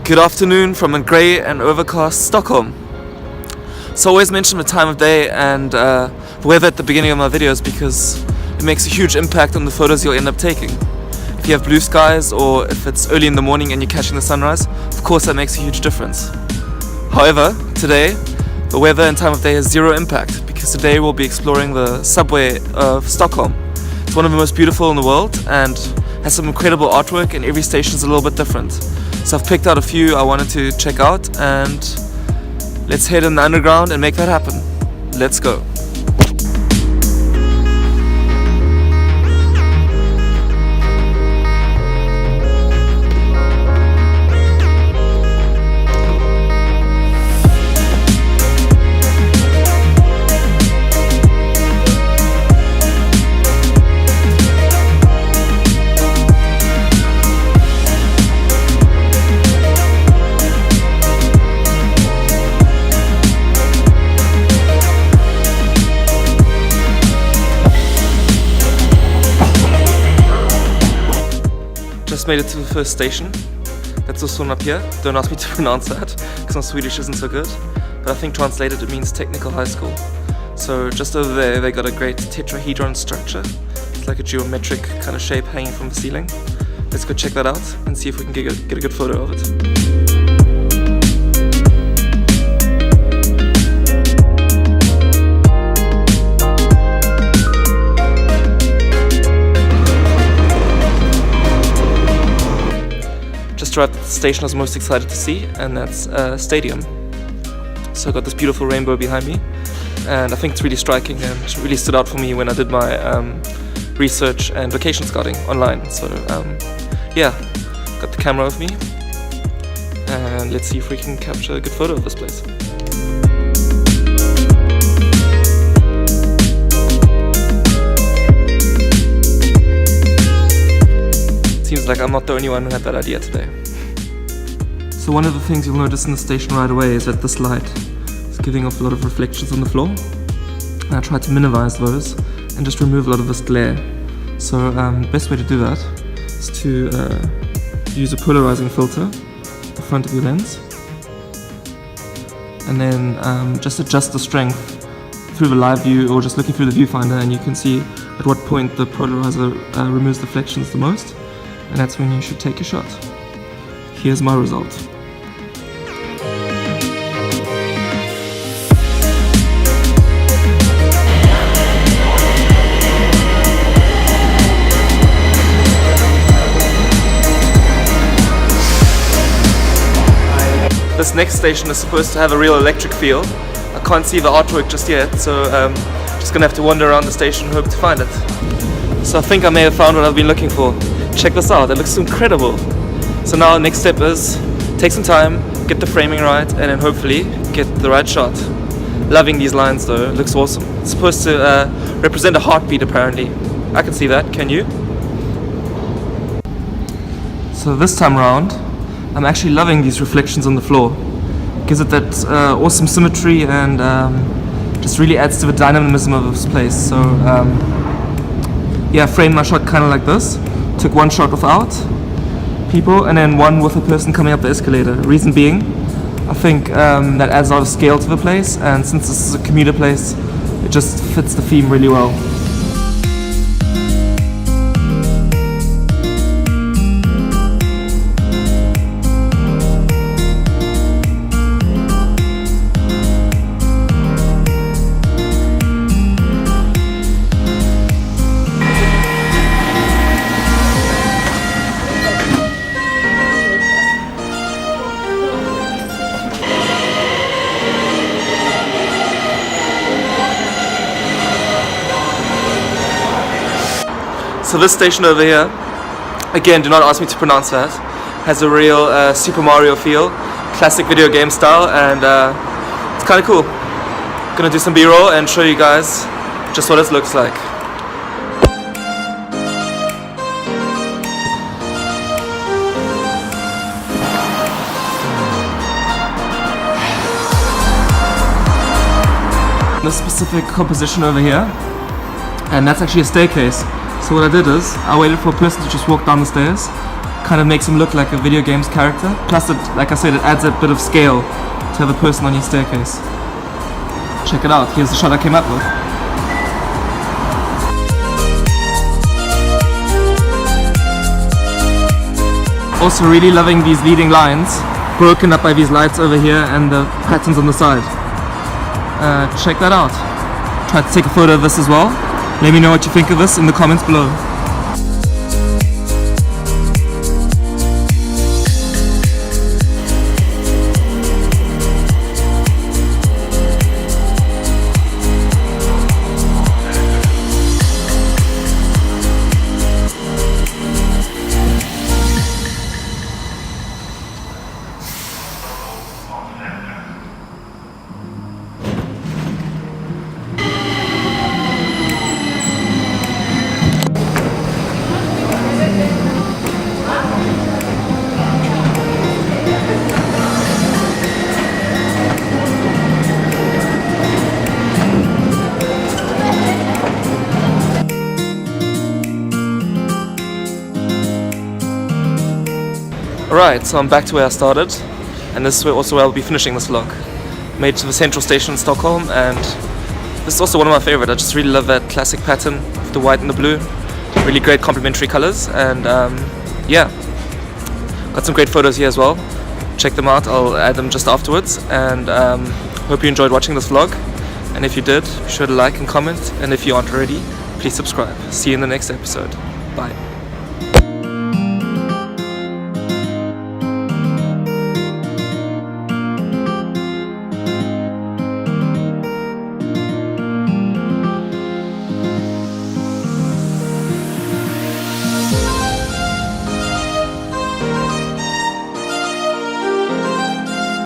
Good afternoon from a grey and overcast Stockholm. So I always mention the time of day and the weather at the beginning of my videos because it makes a huge impact on the photos you'll end up taking. If you have blue skies or if it's early in the morning and you're catching the sunrise, of course that makes a huge difference. However, today, the weather and time of day has zero impact because today we'll be exploring the subway of Stockholm. It's one of the most beautiful in the world and has some incredible artwork, and every station is a little bit different. So I've picked out a few I wanted to check out, and let's head in the underground and make that happen. Let's go. Just made it to the first station. That's this one up here. Don't ask me to pronounce that because my Swedish isn't so good. But I think translated it means technical high school. So just over there they got a great tetrahedron structure. It's like a geometric kind of shape hanging from the ceiling. Let's go check that out and see if we can get a good photo of it. At the station I was most excited to see, and that's Stadium. So I got this beautiful rainbow behind me, and I think it's really striking and it really stood out for me when I did my research and location scouting online. So yeah, got the camera with me, and let's see if we can capture a good photo of this place. Seems like I'm not the only one who had that idea today. So one of the things you'll notice in the station right away is that this light is giving off a lot of reflections on the floor. And I tried to minimize those and just remove a lot of this glare. So the best way to do that is to use a polarizing filter at the front of your lens. And then just adjust the strength through the live view or just looking through the viewfinder, and you can see at what point the polarizer removes the reflections the most. And that's when you should take a shot. Here's my result. This next station is supposed to have a real electric feel. I can't see the artwork just yet, so just gonna have to wander around the station and hope to find it. So I think I may have found what I've been looking for. Check this out, it looks incredible. So now the next step is take some time, get the framing right, and then hopefully get the right shot. Loving these lines though, it looks awesome. It's supposed to represent a heartbeat apparently. I can see that, can you? So this time around, I'm actually loving these reflections on the floor. Gives it that awesome symmetry and just really adds to the dynamism of this place. So yeah, I framed my shot kind of like this. Took one shot without people and then one with a person coming up the escalator. Reason being, I think that adds a lot of scale to the place, and since this is a commuter place, it just fits the theme really well. So this station over here, again, do not ask me to pronounce that, has a real Super Mario feel, classic video game style, and it's kind of cool. Gonna do some B-roll and show you guys just what it looks like. This specific composition over here, and that's actually a staircase. So what I did is, I waited for a person to just walk down the stairs, kind of makes him look like a video game's character. Plus, it, like I said, it adds a bit of scale to have a person on your staircase. Check it out. Here's the shot I came up with. Also really loving these leading lines, broken up by these lights over here and the patterns on the side. Check that out. Tried to take a photo of this as well. Let me know what you think of this in the comments below. Alright, so I'm back to where I started, and this is also where I'll be finishing this vlog. Made it to the central station in Stockholm, and this is also one of my favorite. I just really love that classic pattern of the white and the blue. Really great complementary colors, and yeah, got some great photos here as well. Check them out, I'll add them just afterwards, and hope you enjoyed watching this vlog, and if you did, be sure to like and comment, and if you aren't already, please subscribe. See you in the next episode. Bye.